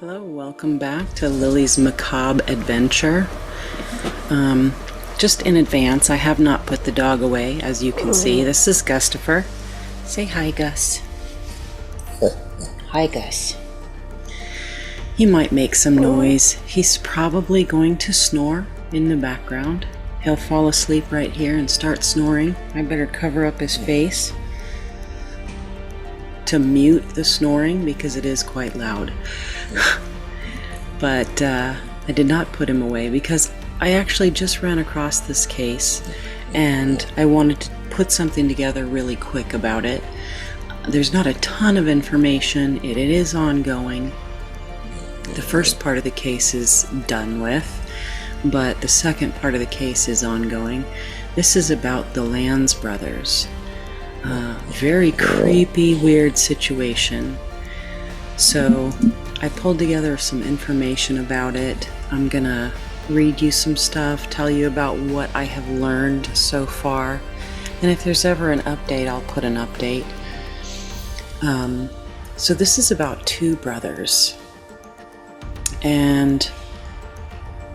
Hello, welcome back to Lily's Macabre Adventure. Just in advance, I have not put the dog away, as you can see. This is Gustafer. Say hi, Gus. Hi, Gus. He might make some noise. He's probably going to snore in the background. He'll fall asleep right here and start snoring. I better cover up his face to mute the snoring because it is quite loud. But I did not put him away because I actually just ran across this case and I wanted to put something together really quick about it. There's not a ton of information. It is ongoing. The first part of the case is done with, but the second part of the case is ongoing. This is about the Lanz Brothers. Very creepy, weird situation. So I pulled together some information about it. I'm gonna read you some stuff, tell you about what I have learned so far, and if there's ever an update, I'll put an update. So this is about two brothers, and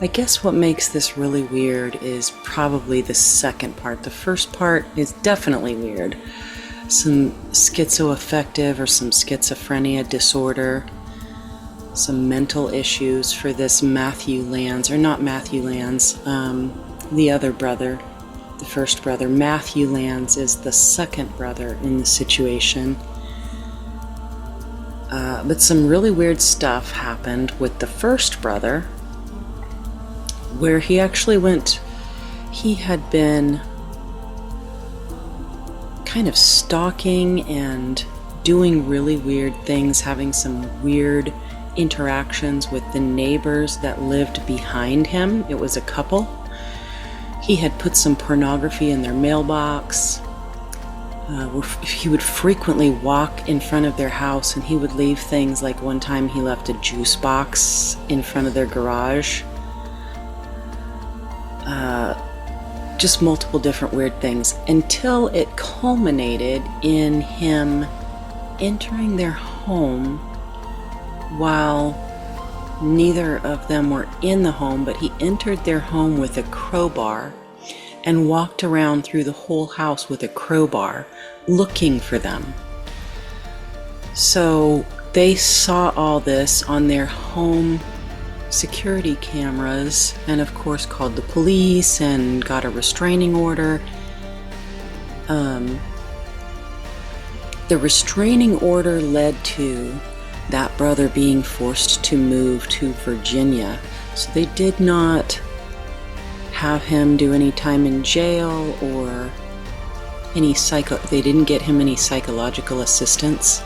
I guess what makes this really weird is probably the second part. The first part is definitely weird. Some schizoaffective or some schizophrenia disorder, some mental issues for this Matthew Lanz, or not Matthew Lanz, the other brother, the first brother. Matthew Lanz is the second brother in the situation. But some really weird stuff happened with the first brother, where he actually he had been kind of stalking and doing really weird things, having some weird interactions with the neighbors that lived behind him. It was a couple. He had put some pornography in their mailbox. He would frequently walk in front of their house and he would leave things, like one time he left a juice box in front of their garage. Just multiple different weird things, until it culminated in him entering their home while neither of them were in the home, but he entered their home with a crowbar and walked around through the whole house with a crowbar looking for them. So they saw all this on their home security cameras and of course called the police and got a restraining order. The restraining order led to that brother being forced to move to Virginia. So they did not have him do any time in jail or they didn't get him any psychological assistance.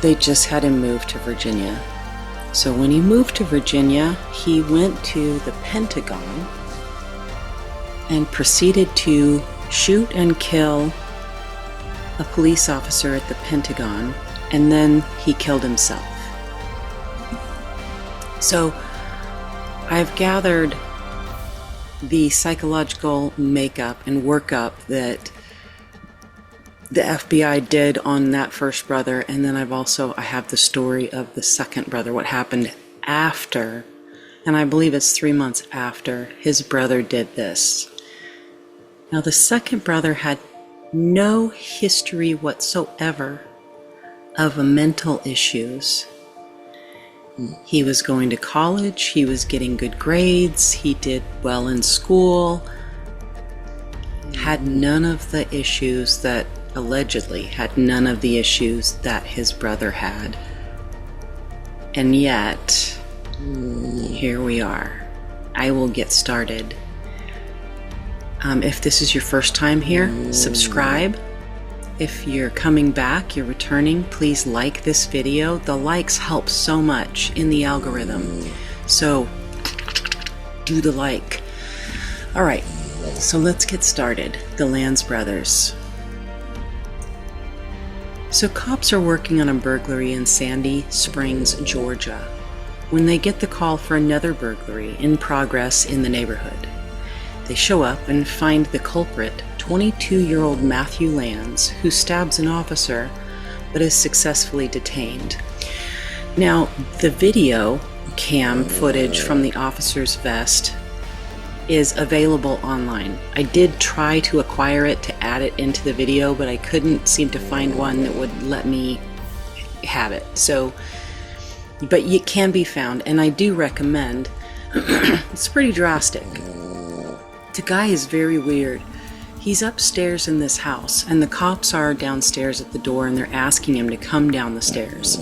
They just had him move to Virginia. So when he moved to Virginia, he went to the Pentagon and proceeded to shoot and kill a police officer at the Pentagon, and then he killed himself. So I've gathered the psychological makeup and workup that the FBI did on that first brother, and then I have the story of the second brother, what happened after, and I believe it's 3 months after his brother did this. Now the second brother had no history whatsoever of mental issues. He was going to college, he was getting good grades, he did well in school, had none of the issues that allegedly had none of the issues that his brother had. And yet, here we are. I will get started. If this is your first time here, subscribe. If you're coming back, you're returning, please like this video. The likes help so much in the algorithm. So, do the like. Alright, so let's get started. The Lanz Brothers. So cops are working on a burglary in Sandy Springs, Georgia, when they get the call for another burglary in progress in the neighborhood. They show up and find the culprit, 22-year-old Matthew Lanz, who stabs an officer but is successfully detained. Now, the video cam footage from the officer's vest is available online. I did try to acquire it to add it into the video, but I couldn't seem to find one that would let me have it. So, but it can be found, and I do recommend. It's pretty drastic. The guy is very weird. He's upstairs in this house, and the cops are downstairs at the door, and they're asking him to come down the stairs.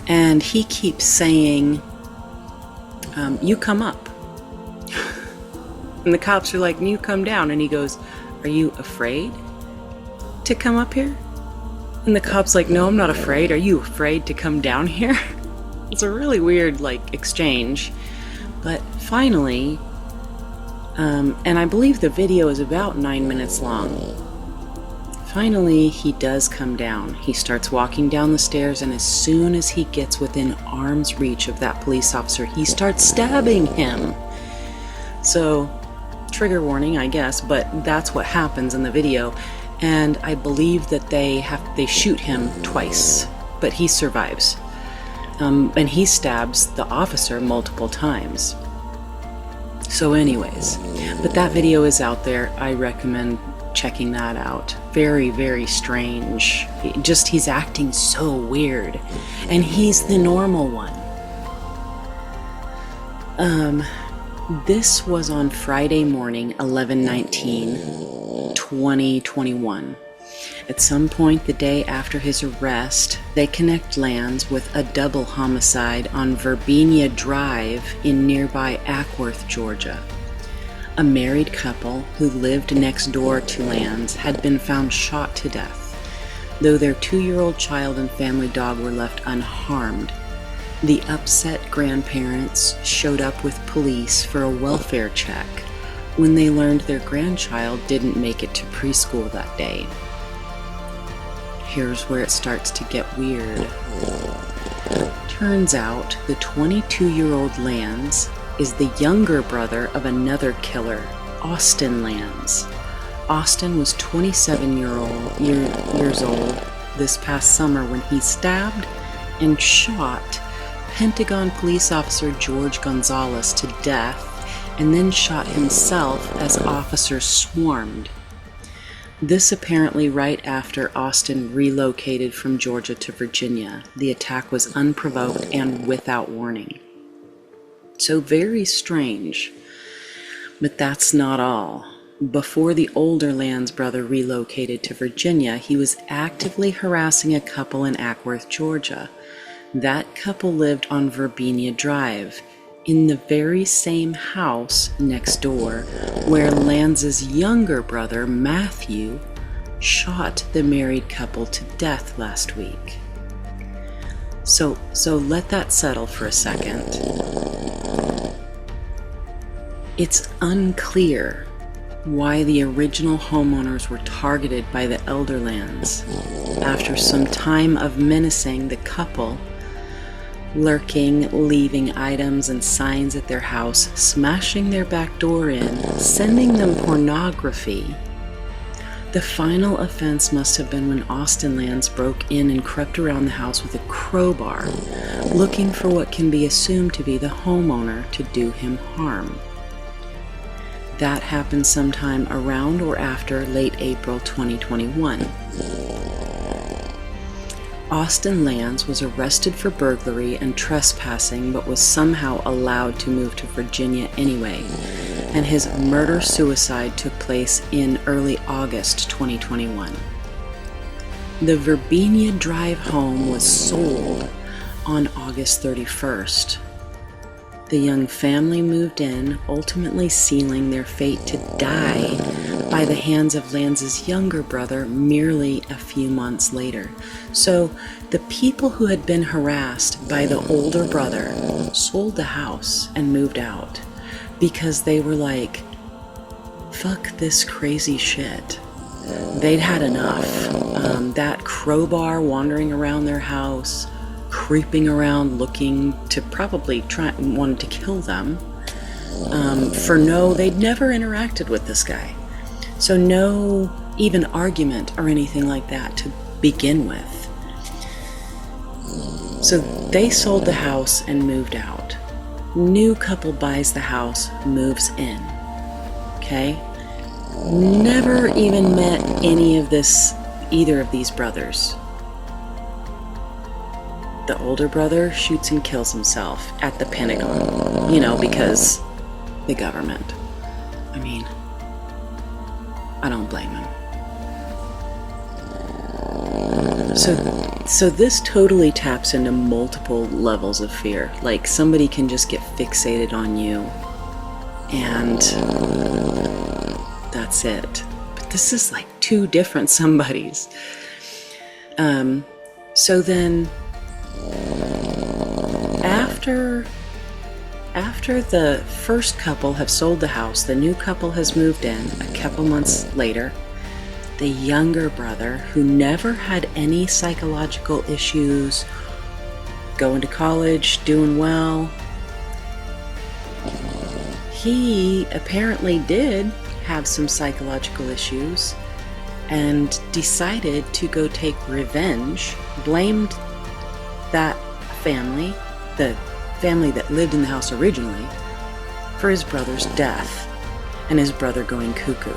And he keeps saying, you come up. And the cops are like, you come down. And he goes, are you afraid to come up here? And the cop's like, no, I'm not afraid. Are you afraid to come down here? It's a really weird, exchange. But finally, and I believe the video is about 9 minutes long. Finally, he does come down. He starts walking down the stairs, and as soon as he gets within arm's reach of that police officer, he starts stabbing him. So, trigger warning, I guess, but that's what happens in the video. And I believe that they shoot him twice, but he survives. And he stabs the officer multiple times. So anyways, but that video is out there. I recommend checking that out. Very, very strange. He's acting so weird. And he's the normal one. This was on Friday morning, 11/19/2021. At some point the day after his arrest, they connect Lanz with a double homicide on Verbinia Drive in nearby Ackworth, Georgia. A married couple who lived next door to Lanz had been found shot to death, though their 2-year-old child and family dog were left unharmed. The upset grandparents showed up with police for a welfare check when they learned their grandchild didn't make it to preschool that day. Here's where it starts to get weird. Turns out the 22-year-old Lanz is the younger brother of another killer, Austin Lanz. Austin was 27 years old this past summer when he stabbed and shot Pentagon police officer George Gonzalez to death, and then shot himself as officers swarmed. This apparently right after Austin relocated from Georgia to Virginia. The attack was unprovoked and without warning. So very strange. But that's not all. Before the older Lanz brother relocated to Virginia, he was actively harassing a couple in Ackworth, Georgia. That couple lived on Verbinia Drive, in the very same house next door where Lanz's younger brother, Matthew, shot the married couple to death last week. So let that settle for a second. It's unclear why the original homeowners were targeted by the elder Lanz. After some time of menacing the couple, lurking, leaving items and signs at their house, smashing their back door in, sending them pornography. The final offense must have been when Austin Lanz broke in and crept around the house with a crowbar, looking for what can be assumed to be the homeowner to do him harm. That happened sometime around or after late April 2021. Austin Lanz was arrested for burglary and trespassing, but was somehow allowed to move to Virginia anyway, and his murder-suicide took place in early August 2021. The Verbinia Drive home was sold on August 31st. The young family moved in, ultimately sealing their fate to die by the hands of Lanz's younger brother merely a few months later. So the people who had been harassed by the older brother sold the house and moved out because they were like, fuck this crazy shit. They'd had enough. That crowbar wandering around their house, creeping around looking to probably wanted to kill them. They'd never interacted with this guy. So no even argument or anything like that to begin with. So they sold the house and moved out. New couple buys the house, moves in. Okay? Never even met either of these brothers. The older brother shoots and kills himself at the Pentagon, because the government. I mean, I don't blame him. So this totally taps into multiple levels of fear. Like, somebody can just get fixated on you, and that's it. But this is like two different somebodies. So then, after the first couple have sold the house, the new couple has moved in a couple months later. The younger brother, who never had any psychological issues, going to college, doing well, he apparently did have some psychological issues and decided to go take revenge, blamed that family, the family that lived in the house originally, for his brother's death and his brother going cuckoo.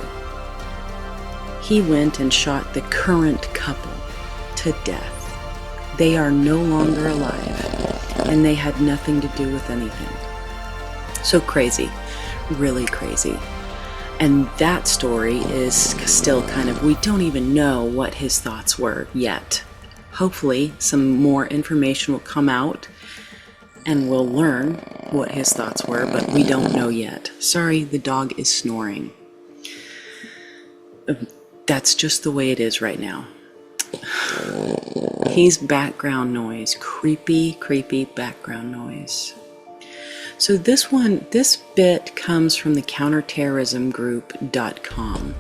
He went and shot the current couple to death. They are no longer alive, and they had nothing to do with anything. So crazy, really crazy. And that story is still we don't even know what his thoughts were yet. Hopefully some more information will come out and we'll learn what his thoughts were, but we don't know yet. Sorry, the dog is snoring. That's just the way it is right now. He's background noise, creepy background noise. So this bit comes from the counterterrorismgroup.com.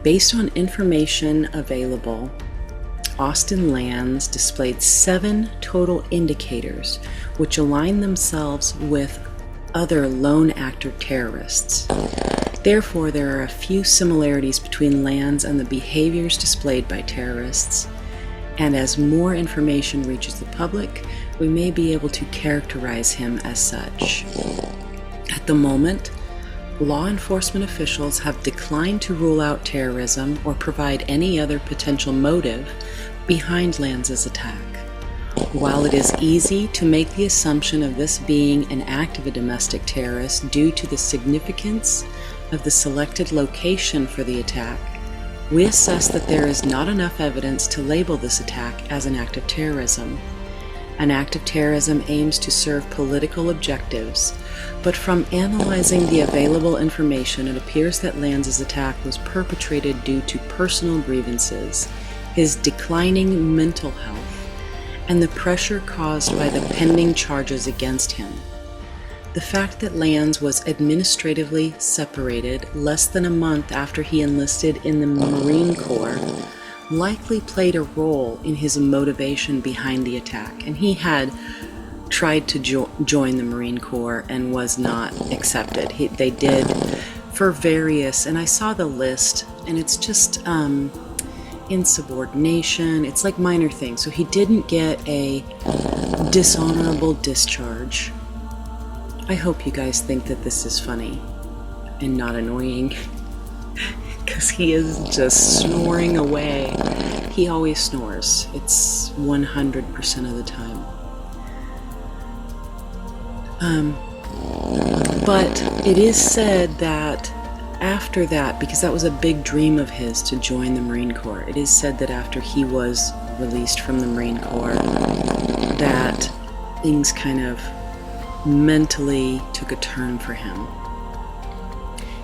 Based on information available, Austin Lanz displayed 7 total indicators which align themselves with other lone actor terrorists. Therefore, there are a few similarities between Lanz and the behaviors displayed by terrorists, and as more information reaches the public, we may be able to characterize him as such. At the moment, law enforcement officials have declined to rule out terrorism or provide any other potential motive behind Lanz's attack. While it is easy to make the assumption of this being an act of a domestic terrorist due to the significance of the selected location for the attack, we assess that there is not enough evidence to label this attack as an act of terrorism. An act of terrorism aims to serve political objectives, but from analyzing the available information, it appears that Lanz's attack was perpetrated due to personal grievances, his declining mental health, and the pressure caused by the pending charges against him. The fact that Lanz was administratively separated less than a month after he enlisted in the Marine Corps likely played a role in his motivation behind the attack, and he had tried to join the Marine Corps and was not accepted. They did for various, and I saw the list, and it's just insubordination. It's like minor things. So he didn't get a dishonorable discharge. I hope you guys think that this is funny and not annoying, because he is just snoring away. He always snores. It's 100% of the time. But it is said that after that, because that was a big dream of his to join the Marine Corps, it is said that after he was released from the Marine Corps, that things kind of mentally took a turn for him.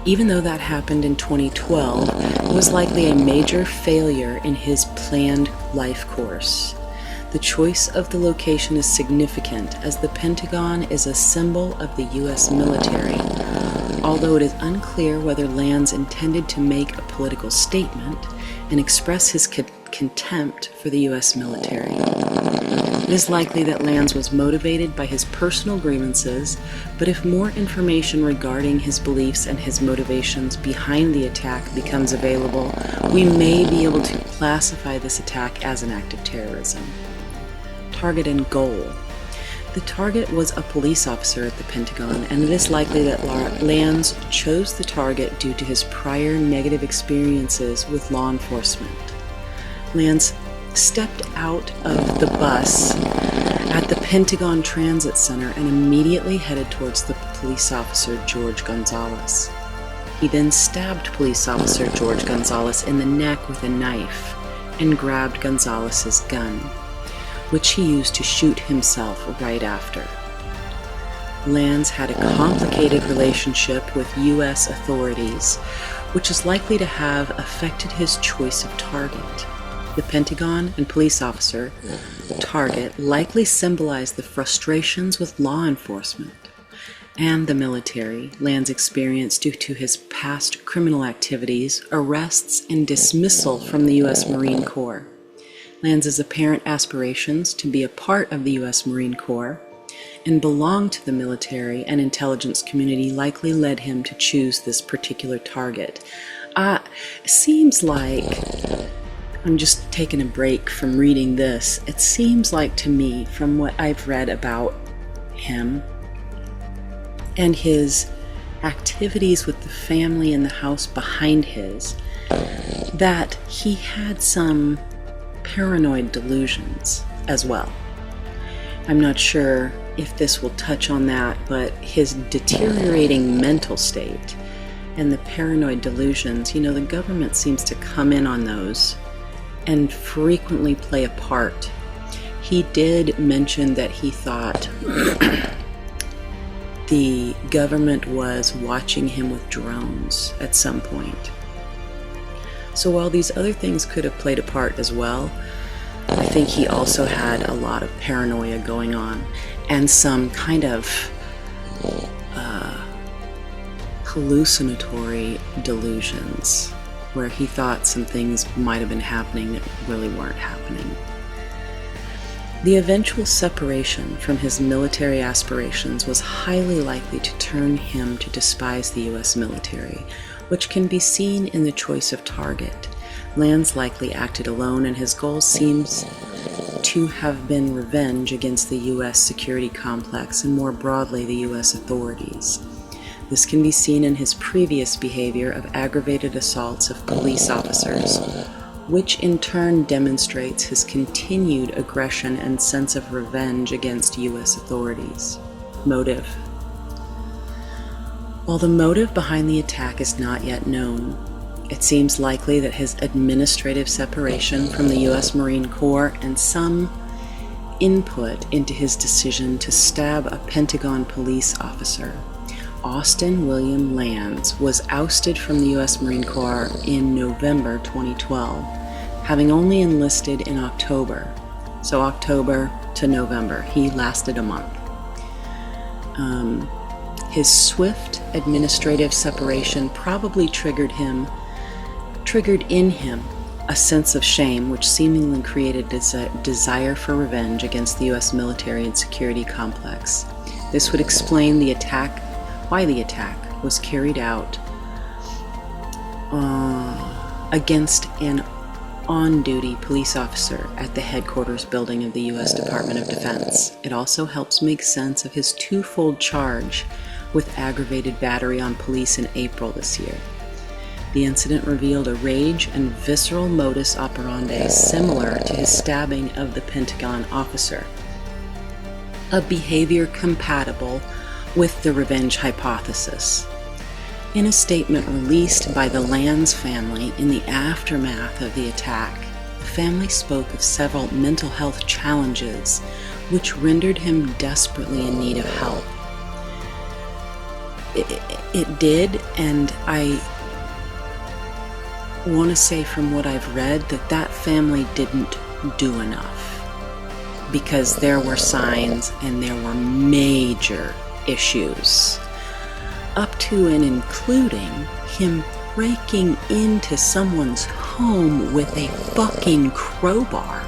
Even though that happened in 2012, it was likely a major failure in his planned life course. The choice of the location is significant, as the Pentagon is a symbol of the U.S. military, although it is unclear whether Lanz intended to make a political statement and express his contempt for the U.S. military. It is likely that Lanz was motivated by his personal grievances, but if more information regarding his beliefs and his motivations behind the attack becomes available, we may be able to classify this attack as an act of terrorism. target and goal. The target was a police officer at the Pentagon, and it is likely that Lanz chose the target due to his prior negative experiences with law enforcement. Lanz stepped out of the bus at the Pentagon Transit Center and immediately headed towards the police officer George Gonzalez. He then stabbed police officer George Gonzalez in the neck with a knife and grabbed Gonzalez's gun, which he used to shoot himself right after. Lanz had a complicated relationship with U.S. authorities, which is likely to have affected his choice of target. The Pentagon and police officer target likely symbolized the frustrations with law enforcement and the military Lanz experienced due to his past criminal activities, arrests, and dismissal from the U.S. Marine Corps. Lanz's apparent aspirations to be a part of the U.S. Marine Corps and belong to the military and intelligence community likely led him to choose this particular target. Seems like, I'm just taking a break from reading this, it seems like to me, from what I've read about him and his activities with the family in the house behind his, that he had some paranoid delusions as well. I'm not sure if this will touch on that, but his deteriorating mental state and the paranoid delusions, the government seems to come in on those and frequently play a part. He did mention that he thought the government was watching him with drones at some point. So while these other things could have played a part as well, I think he also had a lot of paranoia going on and some kind of hallucinatory delusions where he thought some things might have been happening that really weren't happening. The eventual separation from his military aspirations was highly likely to turn him to despise the U.S. military, which can be seen in the choice of target. Lanz likely acted alone, and his goal seems to have been revenge against the U.S. security complex and more broadly the U.S. authorities. This can be seen in his previous behavior of aggravated assaults of police officers, which in turn demonstrates his continued aggression and sense of revenge against U.S. authorities. Motive. While the motive behind the attack is not yet known, it seems likely that his administrative separation from the U.S. Marine Corps and some input into his decision to stab a Pentagon police officer, Austin William Lanz, was ousted from the U.S. Marine Corps in November 2012, having only enlisted in October. So October to November, he lasted a month. His swift administrative separation probably triggered in him a sense of shame, which seemingly created a desire for revenge against the U.S. military and security complex. This would explain why the attack was carried out against an on-duty police officer at the headquarters building of the U.S. Department of Defense. It also helps make sense of his twofold charge with aggravated battery on police in April this year. The incident revealed a rage and visceral modus operandi similar to his stabbing of the Pentagon officer, a behavior compatible with the revenge hypothesis. In a statement released by the Lanz family in the aftermath of the attack, the family spoke of several mental health challenges which rendered him desperately in need of help. It did, and I want to say from what I've read that family didn't do enough, because there were signs and there were major issues, up to and including him breaking into someone's home with a fucking crowbar.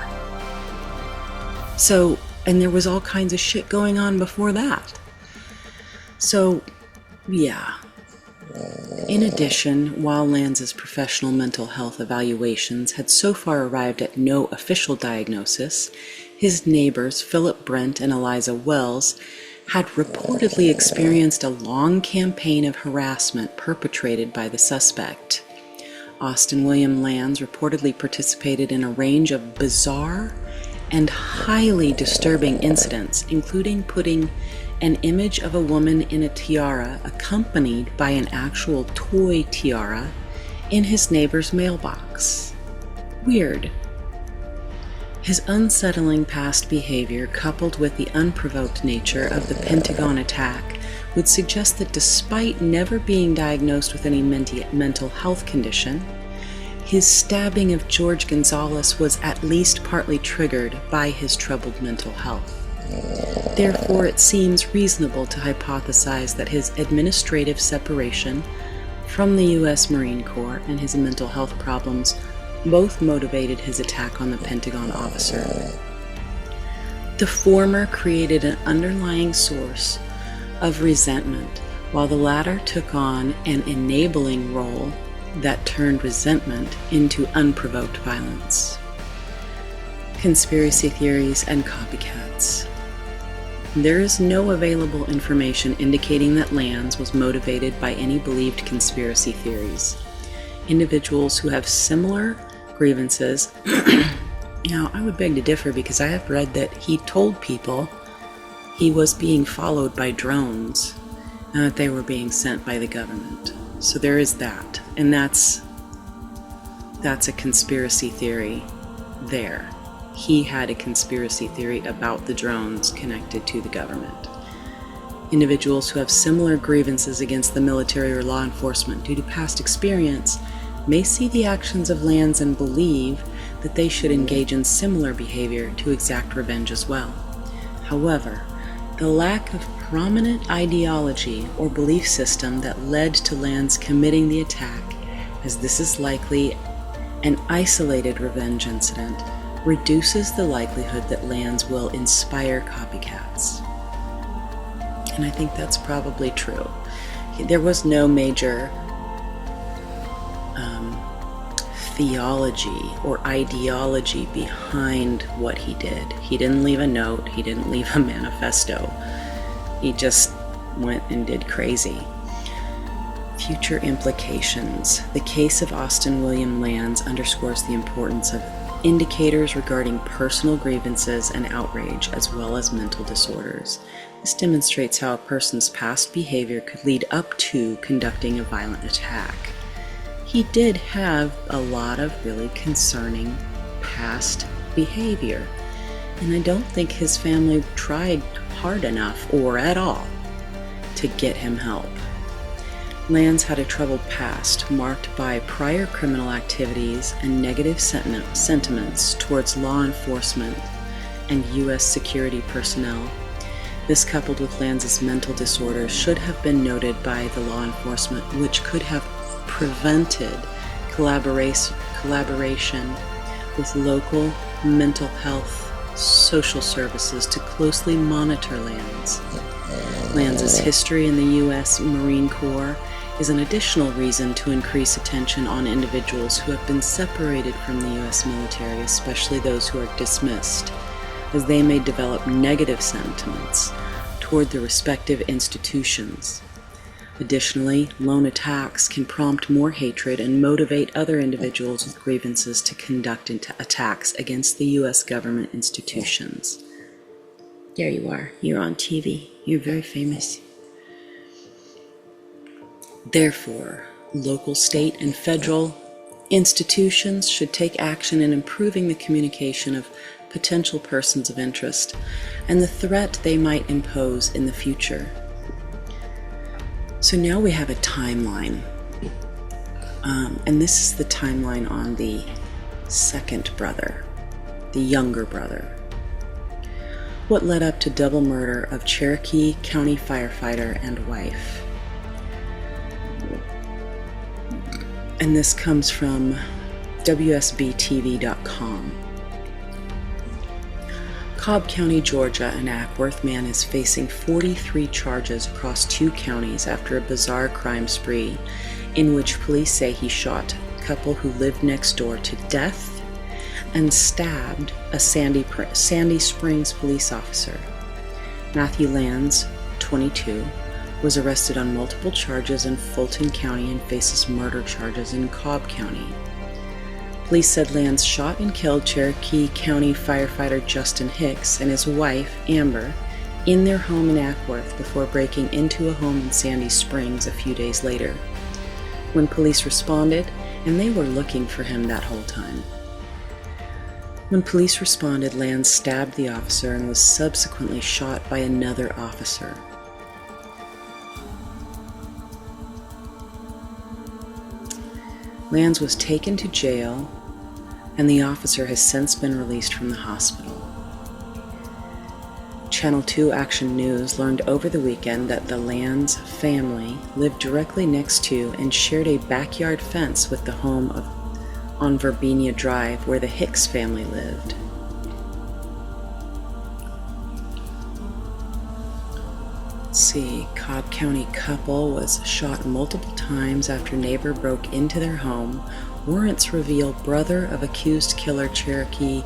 So, and there was all kinds of shit going on before that. So, yeah. In addition, while Lanz's professional mental health evaluations had so far arrived at no official diagnosis, His neighbors, Philip Brent and Eliza Wells, had reportedly experienced a long campaign of harassment perpetrated by the suspect. Austin William Lanz reportedly participated in a range of bizarre and highly disturbing incidents, including putting an image of a woman in a tiara accompanied by an actual toy tiara in his neighbor's mailbox. Weird. His unsettling past behavior, coupled with the unprovoked nature of the Pentagon attack, would suggest that despite never being diagnosed with any mental health condition, his stabbing of George Gonzalez was at least partly triggered by his troubled mental health. Therefore, it seems reasonable to hypothesize that his administrative separation from the U.S. Marine Corps and his mental health problems both motivated his attack on the Pentagon officer. The former created an underlying source of resentment, while the latter took on an enabling role that turned resentment into unprovoked violence. Conspiracy theories and copycats. There is no available information indicating that Lanz was motivated by any believed conspiracy theories. Individuals who have similar grievances. Now, I would beg to differ because I have read that he told people he was being followed by drones and that they were being sent by the government. So there is that. And that's a conspiracy theory there. He had a conspiracy theory about the drones connected to the government. Individuals who have similar grievances against the military or law enforcement due to past experience may see the actions of Lanz and believe that they should engage in similar behavior to exact revenge as well. However, the lack of prominent ideology or belief system that led to Lanz committing the attack, as this is likely an isolated revenge incident, reduces the likelihood that Lanz will inspire copycats. And I think that's probably true. There was no major theology or ideology behind what he did. He didn't leave a note. He didn't leave a manifesto. He just went and did crazy. Future implications. The case of Austin William Lanz underscores the importance of indicators regarding personal grievances and outrage, as well as mental disorders. This demonstrates how a person's past behavior could lead up to conducting a violent attack. He did have a lot of really concerning past behavior, and I don't think his family tried hard enough or at all to get him help. Lanz had a troubled past marked by prior criminal activities and negative sentiments towards law enforcement and U.S. security personnel. This, coupled with Lanz's mental disorders, should have been noted by the law enforcement, which could have prevented collaboration with local mental health social services to closely monitor Lanz. Lanz's history in the U.S. Marine Corps is an additional reason to increase attention on individuals who have been separated from the U.S. military, especially those who are dismissed, as they may develop negative sentiments toward the respective institutions. Additionally, lone attacks can prompt more hatred and motivate other individuals with grievances to conduct attacks against the U.S. government institutions. There you are. You're on TV. You're very famous. Therefore, local, state, and federal institutions should take action in improving the communication of potential persons of interest and the threat they might impose in the future. So now we have a timeline, and this is the timeline on the second brother, the younger brother. What led up to double murder of Cherokee County firefighter and wife? And this comes from WSBTV.com. Cobb County, Georgia, an Ackworth man is facing 43 charges across 2 counties after a bizarre crime spree in which police say he shot a couple who lived next door to death and stabbed a Sandy Springs police officer. Matthew Lanz, 22, was arrested on multiple charges in Fulton County and faces murder charges in Cobb County. Police said Lanz shot and killed Cherokee County firefighter Justin Hicks and his wife, Amber, in their home in Ackworth before breaking into a home in Sandy Springs a few days later. When police responded, and they were looking for him that whole time. When police responded, Lanz stabbed the officer and was subsequently shot by another officer. Lanz was taken to jail, and the officer has since been released from the hospital. Channel 2 Action News learned over the weekend that the Lanz family lived directly next to and shared a backyard fence with the home on Verbena Drive where the Hicks family lived. Let's see, Cobb County couple was shot multiple times after neighbor broke into their home. Warrants reveal brother of accused killer of Cherokee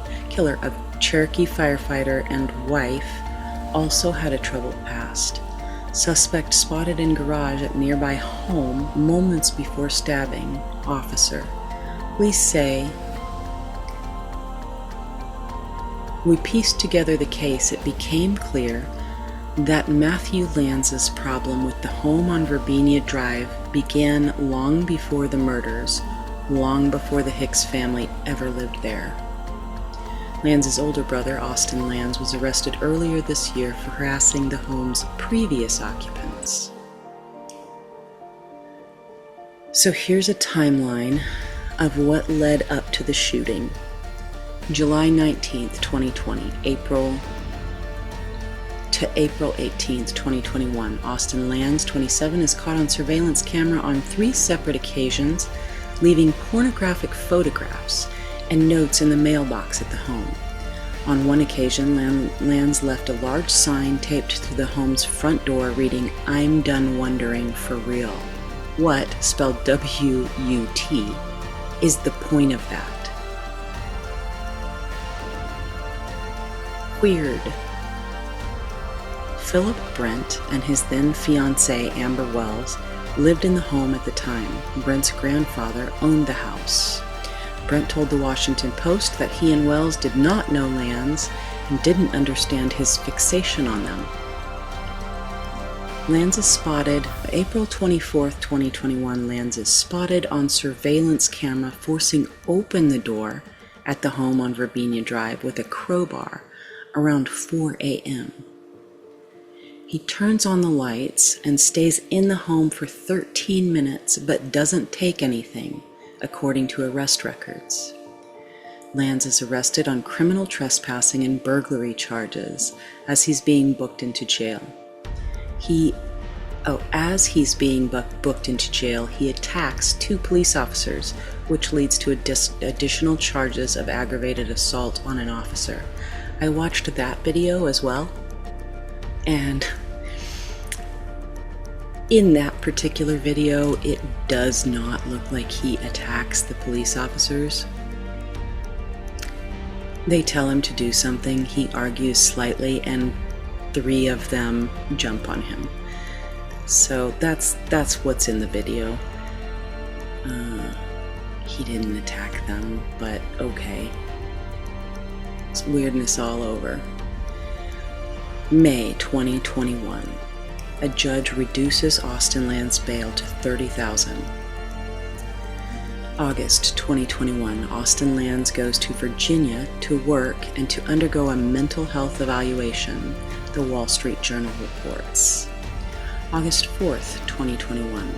firefighter and wife also had a troubled past. Suspect spotted in garage at nearby home moments before stabbing officer. Police say, "We pieced together the case. It became clear that Matthew Lanz's problem with the home on Verbena Drive began long before the murders, long before the Hicks family ever lived there." Lanz's older brother, Austin Lanz, was arrested earlier this year for harassing the home's previous occupants. So here's a timeline of what led up to the shooting. July 19th, 2020, April 18th, 2021. Austin Lanz, 27, is caught on surveillance camera on 3 separate occasions, leaving pornographic photographs and notes in the mailbox at the home. On one occasion, Lanz left a large sign taped to the home's front door reading, "I'm done wondering for real." What, spelled W-U-T, is the point of that? Weird. Philip Brent and his then fiancée Amber Wells lived in the home at the time. Brent's grandfather owned the house. Brent told the Washington Post that he and Wells did not know Lanz and didn't understand his fixation on them. Lanz is spotted, April 24th, 2021, Lanz is spotted on surveillance camera forcing open the door at the home on Verbena Drive with a crowbar around 4 a.m. He turns on the lights and stays in the home for 13 minutes but doesn't take anything, according to arrest records. Lanz is arrested on criminal trespassing and burglary charges as he's being booked into jail. As he's being booked into jail, he attacks 2 police officers, which leads to additional charges of aggravated assault on an officer. I watched that video as well, and in that particular video, it does not look like he attacks the police officers. They tell him to do something, he argues slightly, and 3 of them jump on him. So that's what's in the video. He didn't attack them, but okay. It's weirdness all over. May 2021. A judge reduces Austin Lanz bail to $30,000. August 2021, Austin Lanz goes to Virginia to work and to undergo a mental health evaluation, the Wall Street Journal reports. August 4th, 2021,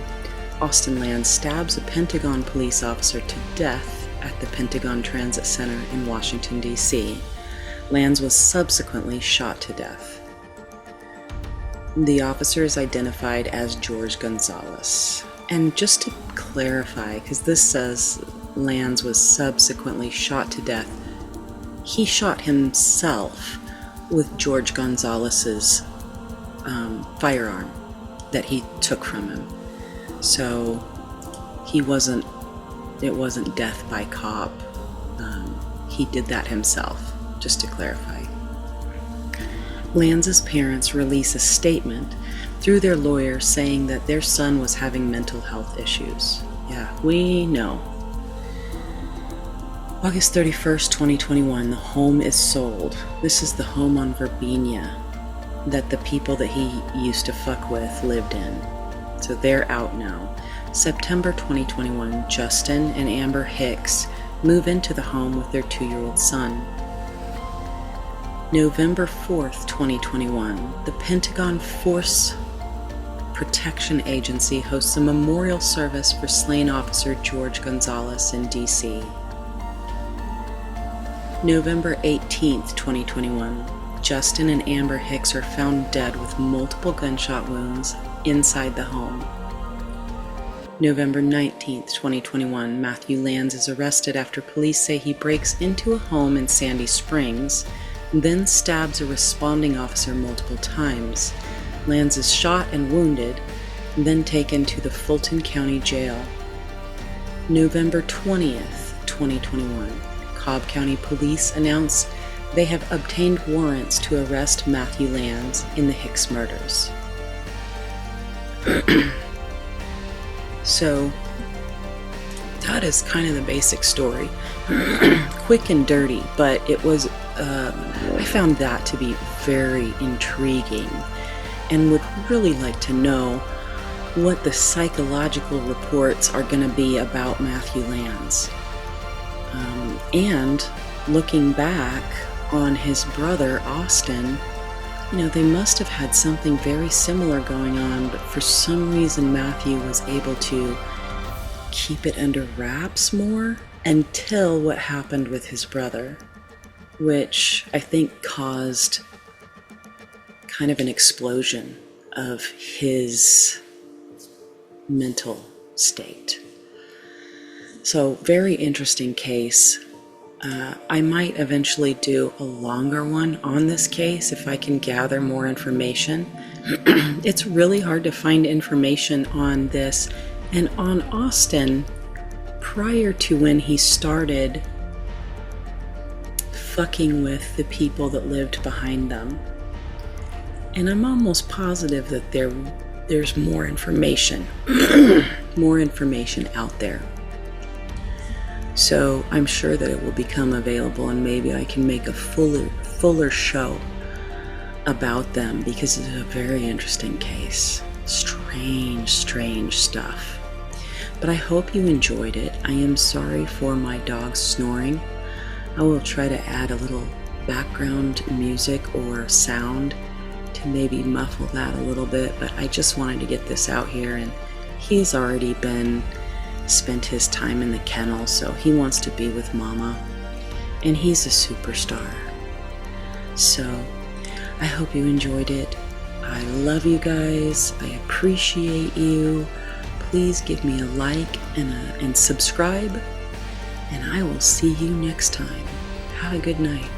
Austin Lanz stabs a Pentagon police officer to death at the Pentagon Transit Center in Washington, D.C. Lanz was subsequently shot to death. The officer is identified as George Gonzalez. And just to clarify, because this says Lanz was subsequently shot to death, he shot himself with George Gonzalez's firearm that he took from him. So it wasn't death by cop. he did that himself, just to clarify. Lanz's parents release a statement through their lawyer saying that their son was having mental health issues. Yeah, we know. August 31st, 2021, the home is sold. This is the home on Verbena that the people that he used to fuck with lived in. So they're out now. September 2021, Justin and Amber Hicks move into the home with their 2-year-old son. November 4th, 2021, the Pentagon Force Protection Agency hosts a memorial service for slain officer George Gonzalez in D.C. November 18th, 2021, Justin and Amber Hicks are found dead with multiple gunshot wounds inside the home. November 19th, 2021, Matthew Lanz is arrested after police say he breaks into a home in Sandy Springs, then stabs a responding officer multiple times. Lanz is shot and wounded, then taken to the Fulton County Jail. November 20th, 2021, Cobb County Police announce they have obtained warrants to arrest Matthew Lanz in the Hicks murders. So, that is kind of the basic story. Quick and dirty, but it was, I found that to be very intriguing and would really like to know what the psychological reports are going to be about Matthew Lanz. And looking back on his brother, Austin, they must have had something very similar going on, but for some reason Matthew was able to keep it under wraps more until what happened with his brother, which I think caused kind of an explosion of his mental state. So, very interesting case. I might eventually do a longer one on this case if I can gather more information. It's really hard to find information on this and on Austin prior to when he started fucking with the people that lived behind them. And I'm almost positive that there's more information, more information out there. So I'm sure that it will become available, and maybe I can make a fuller show about them, because it's a very interesting case. Strange stuff. But I hope you enjoyed it. I am sorry for my dog snoring. I will try to add a little background music or sound to maybe muffle that a little bit, but I just wanted to get this out here, and he's already spent his time in the kennel, so he wants to be with Mama, and he's a superstar. So I hope you enjoyed it. I love you guys. I appreciate you. Please give me a like and subscribe, and I will see you next time. Have a good night.